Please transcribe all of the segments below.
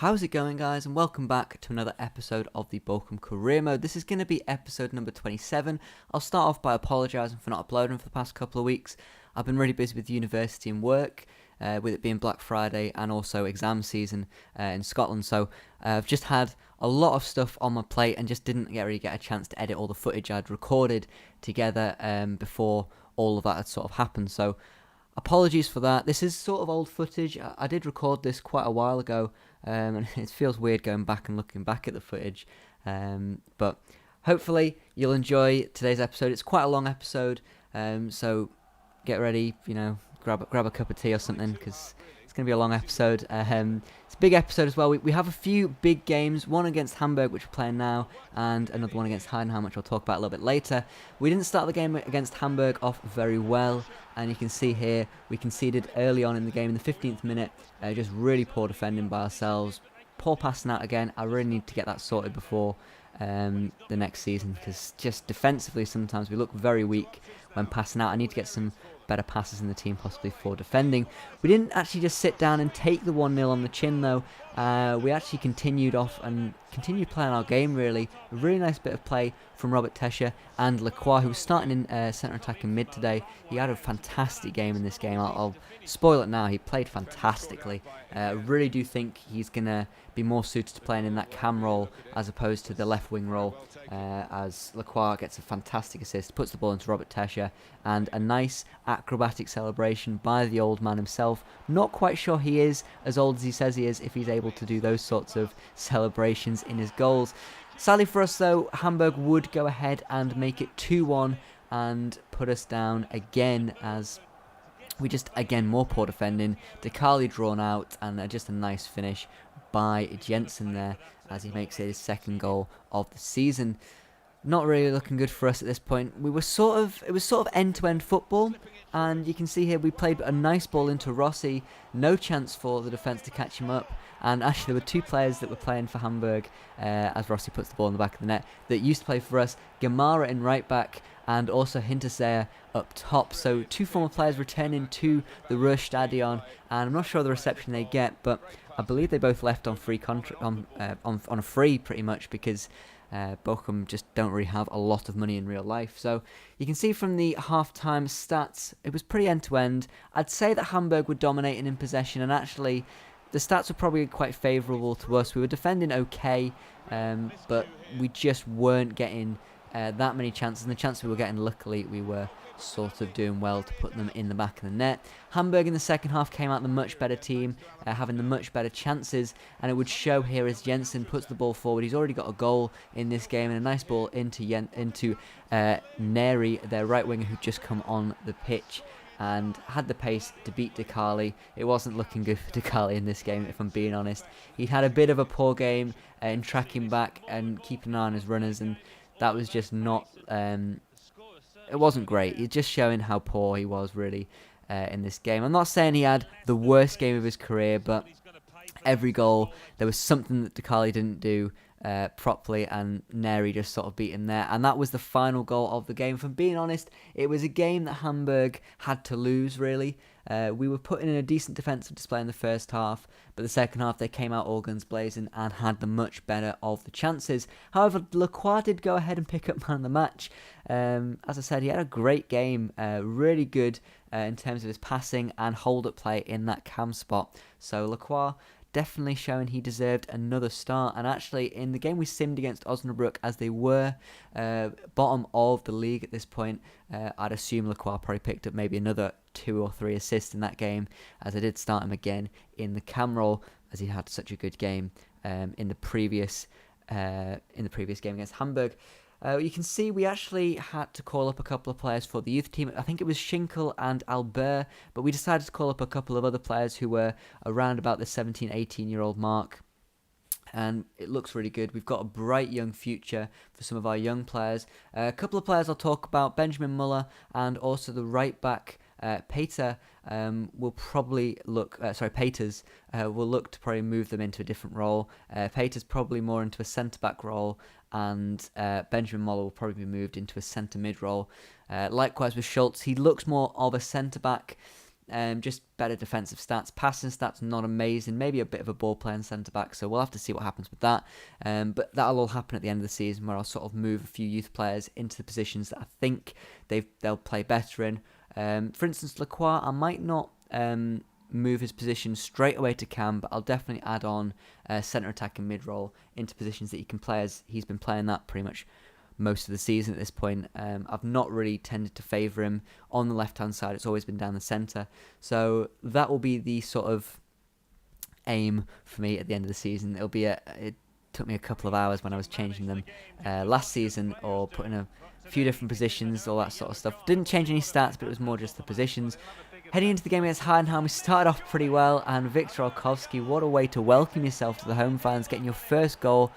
How's it going, guys, and welcome back to another episode of the Bochum Career Mode. This is going to be episode number 27. I'll start off by apologising for not uploading for the past couple of weeks. I've been really busy with university and work, with it being Black Friday and also exam season in Scotland, so I've just had a lot of stuff on my plate and just didn't really get a chance to edit all the footage I'd recorded together before all of that had sort of happened, so apologies for that. This is sort of old footage. I did record this quite a while ago, and it feels weird going back and looking back at the footage. But hopefully you'll enjoy today's episode. It's quite a long episode, so get ready. Grab a cup of tea or something because it's going to be a long episode. It's a big episode as well. We have a few big games. One against Hamburg, which we're playing now, and another one against Heidenheim, which I'll talk about a little bit later. We didn't start the game against Hamburg off very well. And you can see here, we conceded early on in the game in the 15th minute. Just really poor defending by ourselves. Poor passing out again. I really need to get that sorted before the next season. Because just defensively, sometimes we look very weak when passing out. I need to get some better passes in the team, possibly for defending. We didn't actually just sit down and take the 1-0 on the chin, though. We actually continued playing our game, really. A really nice bit of play from Robert Tescher and Lacroix, who was starting in centre attack and mid today. He had a fantastic game in this game. I'll spoil it now. He played fantastically. I really do think he's going to be more suited to playing in that cam role as opposed to the left wing role, as Lacroix gets a fantastic assist, puts the ball into Robert Tescher, and a nice acrobatic celebration by the old man himself. Not quite sure he is as old as he says he is, if he's able to do those sorts of celebrations in his goals. Sadly for us, though, Hamburg would go ahead and make it 2-1 and put us down again, as we just, again, more poor defending. Dekali drawn out, and just a nice finish by Jensen there as he makes it his second goal of the season. Not really looking good for us at this point. It was sort of end-to-end football, and you can see here we played a nice ball into Rossi. No chance for the defence to catch him up. And actually, there were two players that were playing for Hamburg, as Rossi puts the ball in the back of the net, that used to play for us. Gemara in right back, and also Hinterseer up top. So two former players returning to the Ruhrstadion, and I'm not sure the reception they get, but I believe they both left on free on a free pretty much, because Bochum just don't really have a lot of money in real life. So you can see from the half-time stats, it was pretty end-to-end. I'd say that Hamburg were dominating in possession, and actually the stats were probably quite favourable to us. We were defending okay, but we just weren't getting that many chances. And the chances we were getting, luckily, we were sort of doing well to put them in the back of the net. Hamburg in the second half came out the much better team, having the much better chances, and it would show here as Jensen puts the ball forward. He's already got a goal in this game, and a nice ball into Neri, their right winger, who just come on the pitch and had the pace to beat Dekali. It wasn't looking good for Dekali in this game, if I'm being honest. He'd had a bit of a poor game in tracking back and keeping an eye on his runners, and that was just not... it wasn't great. It's just showing how poor he was, really, in this game. I'm not saying he had the worst game of his career, but every goal, there was something that Dekali didn't do properly, and Neri just sort of beat him there. And that was the final goal of the game. If I'm being honest, it was a game that Hamburg had to lose, really. We were putting in a decent defensive display in the first half, but the second half they came out all guns blazing and had the much better of the chances. However, Lacroix did go ahead and pick up man of the match. As I said, he had a great game, really good in terms of his passing and hold-up play in that cam spot. So Lacroix definitely showing he deserved another start. And actually, in the game we simmed against Osnabrück, as they were bottom of the league at this point, I'd assume Lacroix probably picked up maybe another 2 or 3 assists in that game, as I did start him again in the cam role, as he had such a good game in the previous game against Hamburg. You can see we actually had to call up a couple of players for the youth team. I think it was Schinkel and Albert, but we decided to call up a couple of other players who were around about the 17, 18-year-old mark. And it looks really good. We've got a bright young future for some of our young players. A couple of players I'll talk about, Benjamin Muller and also the right back, Peter, will probably look... Peters will look to probably move them into a different role. Peters probably more into a centre-back role, and Benjamin Muller will probably be moved into a centre-mid role. Likewise with Schultz, he looks more of a centre-back. just better defensive stats. Passing stats not amazing, maybe a bit of a ball playing centre back, so we'll have to see what happens with that. But that'll all happen at the end of the season, where I'll sort of move a few youth players into the positions that I think they'll play better in. For instance, Lacroix, I might not move his position straight away to cam, but I'll definitely add on centre attack and mid role into positions that he can play, as he's been playing that pretty much most of the season at this point. I've not really tended to favour him on the left hand side. It's always been down the centre, so that will be the sort of aim for me at the end of the season. It took me a couple of hours when I was changing them last season, or putting a few different positions, all that sort of stuff. Didn't change any stats, but it was more just the positions. Heading into the game against Heidenheim, we started off pretty well, and Viktor Olkowski, what a way to welcome yourself to the home fans, getting your first goal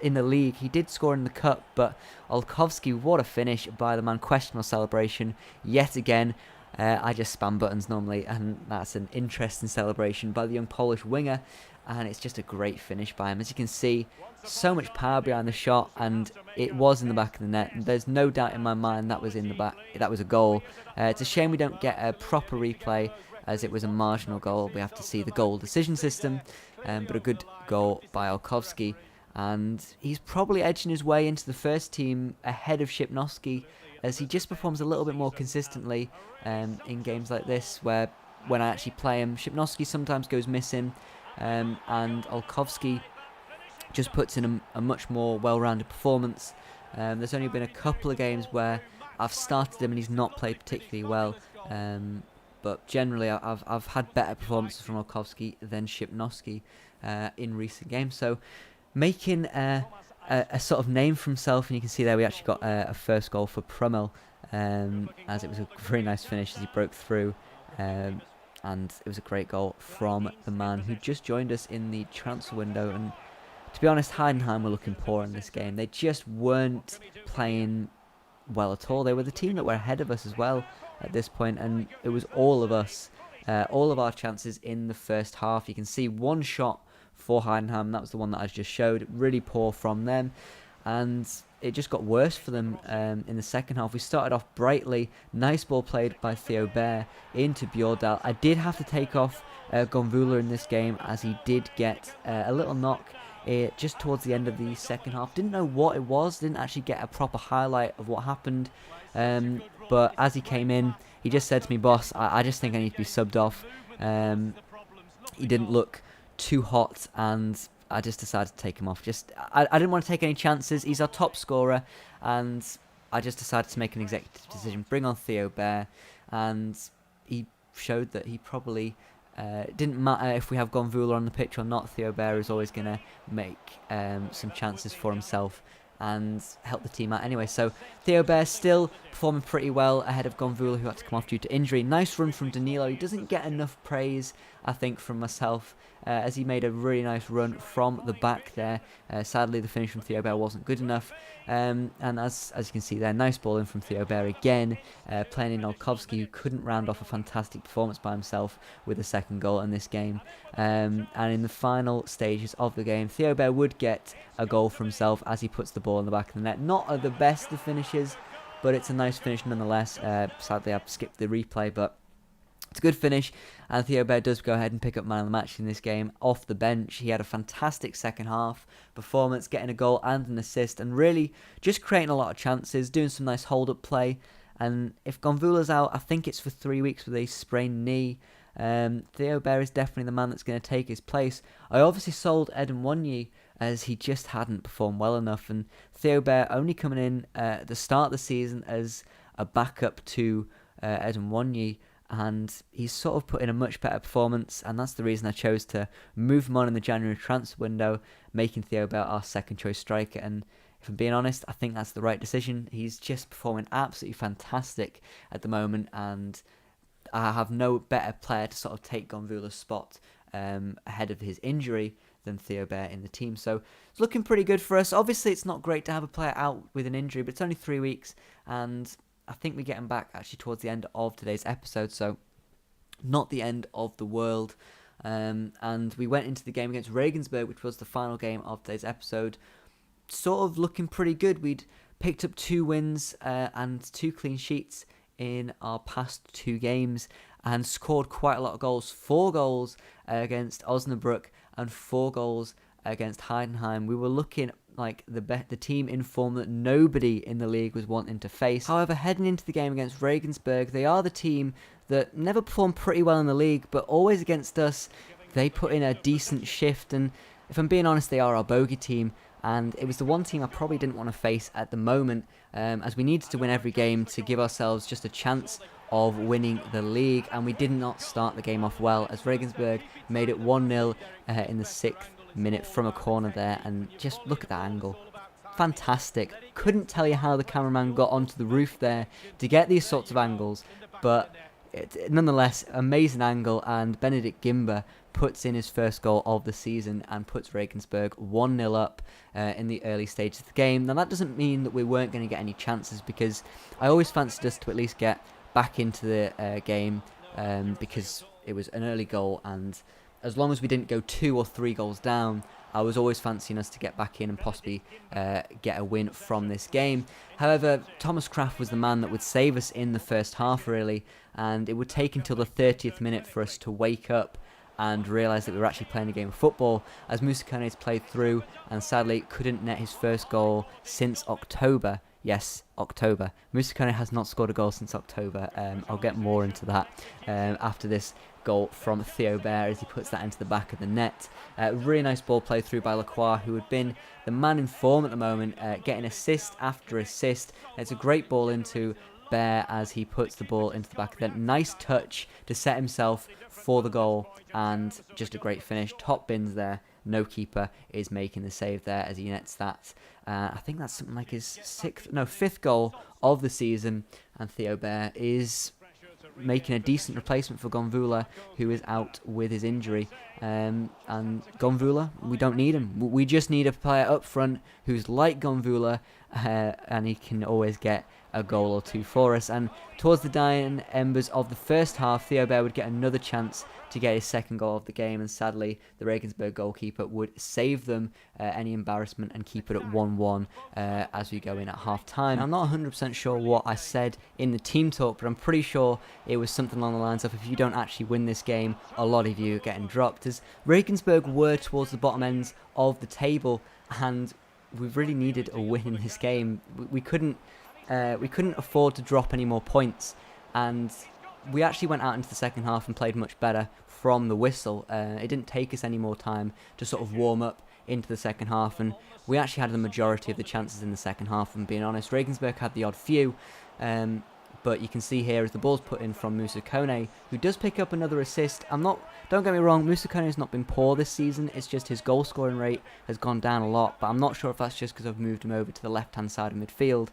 in the league. He did score in the cup, but Olkowski, what a finish by the man. Questionable celebration yet again. I just spam buttons normally, and that's an interesting celebration by the young Polish winger, and it's just a great finish by him. As you can see, so much power behind the shot, and it was in the back of the net. There's no doubt in my mind that was in the back. That was a goal. It's a shame we don't get a proper replay, as it was a marginal goal. We have to see the goal decision system, but a good goal by Olkowski. And he's probably edging his way into the first team ahead of Shipnowski, as he just performs a little bit more consistently in games like this, where when I actually play him, Shipnowski sometimes goes missing, and Olkowski just puts in a much more well-rounded performance. There's only been a couple of games where I've started him and he's not played particularly well, but generally I've had better performances from Olkowski than Shipnowski in recent games. So making a sort of name for himself, and you can see there we actually got a first goal for Prummel, as it was a very nice finish as he broke through, and it was a great goal from the man who just joined us in the transfer window. And to be honest, Heidenheim were looking poor in this game. They just weren't playing well at all. They were the team that were ahead of us as well at this point, and it was all of us, all of our chances in the first half. You can see one shot for Heidenheim, that was the one that I just showed. Really poor from them, and it just got worse for them in the second half. We started off brightly. Nice ball played by Theo Bair into Bjordal. I did have to take off Gonvula in this game, as he did get a little knock just towards the end of the second half. Didn't know what it was, didn't actually get a proper highlight of what happened, but as he came in, he just said to me, "Boss, I just think I need to be subbed off." He didn't look too hot, and I just decided to take him off. I didn't want to take any chances. He's our top scorer, and I just decided to make an executive decision, bring on Theo Bair, and he showed that he probably didn't matter if we have Gonvula on the pitch or not. Theo Bair is always going to make some chances for himself and help the team out anyway. So Theo Bair still performing pretty well ahead of Gonvula, who had to come off due to injury. Nice run from Danilo. He doesn't get enough praise, I think, from myself, as he made a really nice run from the back there. Sadly, the finish from Theo Bair wasn't good enough. And as you can see there, nice ball in from Theo Bair again, playing in Olkowski, who couldn't round off a fantastic performance by himself with a second goal in this game. And in the final stages of the game, Theo Bair would get a goal for himself as he puts the ball in the back of the net. Not the best of finishes, but it's a nice finish nonetheless. Sadly, I've skipped the replay, but it's a good finish, and Theo Bair does go ahead and pick up man of the match in this game off the bench. He had a fantastic second half performance, getting a goal and an assist, and really just creating a lot of chances, doing some nice hold-up play. And if Gonvula's out, I think it's for 3 weeks with a sprained knee. Theo Bair is definitely the man that's going to take his place. I obviously sold Eden Wonyi, as he just hadn't performed well enough, and Theo Bair only coming in at the start of the season as a backup to Eden Wonyi, and he's sort of put in a much better performance, and that's the reason I chose to move him on in the January transfer window, making Theo Bair our second choice striker. And if I'm being honest, I think that's the right decision. He's just performing absolutely fantastic at the moment, and I have no better player to sort of take Gonvula's spot ahead of his injury than Theo Bair in the team. So it's looking pretty good for us. Obviously, it's not great to have a player out with an injury, but it's only 3 weeks, and I think we get him back actually towards the end of today's episode, so not the end of the world. And we went into the game against Regensburg, which was the final game of today's episode, sort of looking pretty good. We'd picked up 2 wins and 2 clean sheets in our past 2 games, and scored quite a lot of goals. 4 goals against Osnabrück and 4 goals against Heidenheim. We were looking like the team in form that nobody in the league was wanting to face. However, heading into the game against Regensburg, they are the team that never performed pretty well in the league, but always against us, they put in a decent shift, and if I'm being honest, they are our bogey team, and it was the one team I probably didn't want to face at the moment, as we needed to win every game to give ourselves just a chance of winning the league, and we did not start the game off well, as Regensburg made it 1-0 in the 6th minute from a corner there, and just look at that angle. Fantastic. Couldn't tell you how the cameraman got onto the roof there to get these sorts of angles, but nonetheless, amazing angle, and Benedikt Gimber puts in his first goal of the season and puts Regensburg 1-0 up in the early stages of the game. Now, that doesn't mean that we weren't going to get any chances, because I always fancied us to at least get back into the game, because it was an early goal, and as long as we didn't go 2 or 3 goals down, I was always fancying us to get back in and possibly get a win from this game. However, Thomas Kraft was the man that would save us in the first half, really, and it would take until the 30th minute for us to wake up and realise that we were actually playing a game of football, as Musa Kone's played through and sadly couldn't net his first goal since October. Yes, October. Musa Kone has not scored a goal since October. I'll get more into that after this goal from Theo Bair as he puts that into the back of the net. Really nice ball play through by Lacroix, who had been the man in form at the moment, getting assist after assist. It's a great ball into Bair as he puts the ball into the back of the net. Nice touch to set himself for the goal, and just a great finish. Top bins there. No keeper is making the save there as he nets that. I think that's something like his 5th goal of the season, and Theo Bair is making a decent replacement for Gonvula, who is out with his injury. And Gonvula, we don't need him. We just need a player up front who's like Gonvula, and he can always get a goal or 2 for us. And towards the dying embers of the first half, Theo Bair would get another chance to get his 2nd goal of the game, and sadly the Regensburg goalkeeper would save them any embarrassment and keep it at 1-1 as we go in at half time. I'm not 100% sure what I said in the team talk, but I'm pretty sure it was something along the lines of, if you don't actually win this game, a lot of you are getting dropped, as Regensburg were towards the bottom ends of the table, and we really needed a win in this game. We couldn't afford to drop any more points, and we actually went out into the second half and played much better from the whistle. It didn't take us any more time to sort of warm up into the second half, and we actually had the majority of the chances in the second half, and being honest, Regensburg had the odd few, but you can see here as the ball's put in from Musa Kone, who does pick up another assist. Don't get me wrong, Musa Kone has not been poor this season, it's just his goal scoring rate has gone down a lot, but I'm not sure if that's just because I've moved him over to the left hand side of midfield.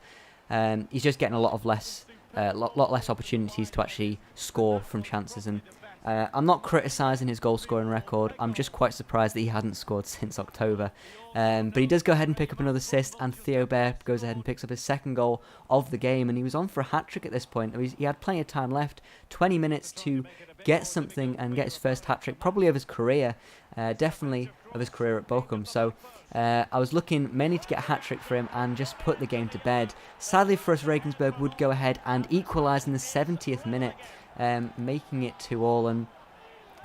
He's just getting a lot less opportunities to actually score from chances, and I'm not criticising his goal scoring record. I'm just quite surprised that he hadn't scored since October, but he does go ahead and pick up another assist, and Theo Bair goes ahead and picks up his 2nd goal of the game, and he was on for a hat-trick at this point. He had plenty of time left, 20 minutes to get something and get his first hat-trick, probably of his career, definitely of his career at Bochum. So I was looking mainly to get a hat-trick for him and just put the game to bed. Sadly for us, Regensburg would go ahead and equalise in the 70th minute, making it 2-2, and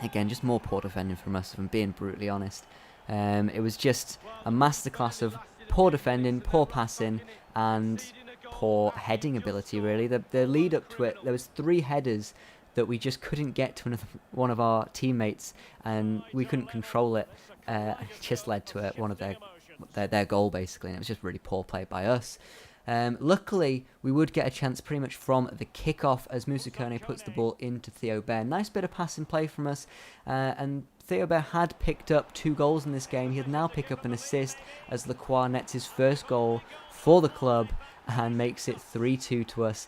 again, just more poor defending from us, if I'm being brutally honest. It was just a masterclass of poor defending, poor passing, and poor heading ability, really. The lead up to it, there was 3 headers that we just couldn't get to one of our teammates, and we couldn't control it. It just led to one of their goal, basically, and it was just really poor play by us. Luckily, we would get a chance pretty much from the kickoff as Musa Kone puts the ball into Theo Bair. Nice bit of passing play from us, and Theo Bair had picked up 2 goals in this game. He had now picked up an assist as Lacroix nets his first goal for the club and makes it 3-2 to us,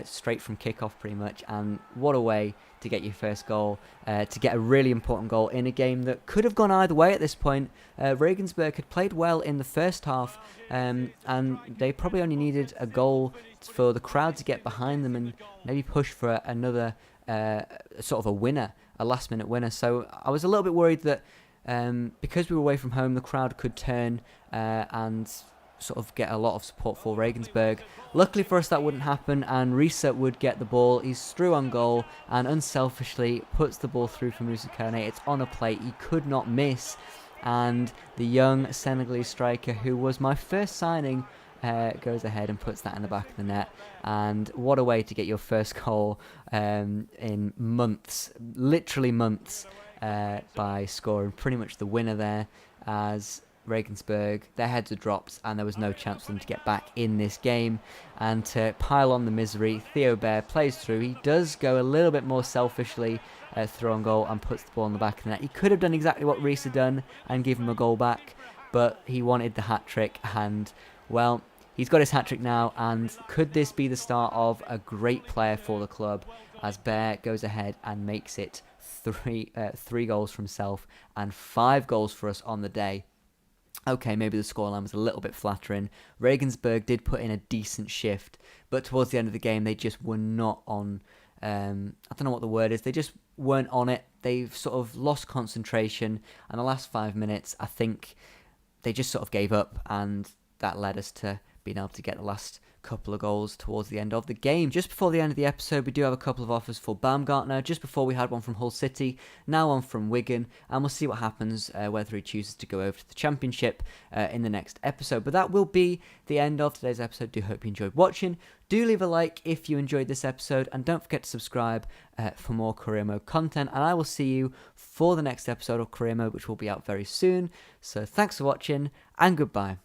straight from kickoff pretty much. And what a way to get your first goal, to get a really important goal in a game that could have gone either way at this point. Regensburg had played well in the first half, and they probably only needed a goal for the crowd to get behind them and maybe push for another sort of a winner, a last minute winner. So I was a little bit worried that because we were away from home, the crowd could turn and sort of get a lot of support for Regensburg. Luckily for us, that wouldn't happen, and Risa would get the ball. He's through on goal and unselfishly puts the ball through for Moussa Kone. It's on a plate. He could not miss. And the young Senegalese striker, who was my first signing, goes ahead and puts that in the back of the net. And what a way to get your first goal in months, literally months, by scoring pretty much the winner there, as Regensburg, their heads are dropped and there was no chance for them to get back in this game. And to pile on the misery, Theo Bair plays through. He does go a little bit more selfishly through on goal and puts the ball in the back of the net. He could have done exactly what Reese had done and give him a goal back, but he wanted the hat-trick, and, well, he's got his hat-trick now. And could this be the start of a great player for the club, as Bair goes ahead and makes it three goals for himself and 5 goals for us on the day. Okay, maybe the scoreline was a little bit flattering. Regensburg did put in a decent shift, but towards the end of the game, they just were not on. I don't know what the word is. They just weren't on it. They've sort of lost concentration, and the last 5 minutes, I think they just sort of gave up, and that led us to being able to get the last couple of goals towards the end of the game. Just before the end of the episode, we do have a couple of offers for Baumgartner. Just before, we had one from Hull City, now one from Wigan, and we'll see what happens, whether he chooses to go over to the Championship in the next episode. But that will be the end of today's episode. Do hope you enjoyed watching. Do leave a like if you enjoyed this episode, and don't forget to subscribe for more Career Mode content, and I will see you for the next episode of Career Mode, which will be out very soon. So thanks for watching, and goodbye.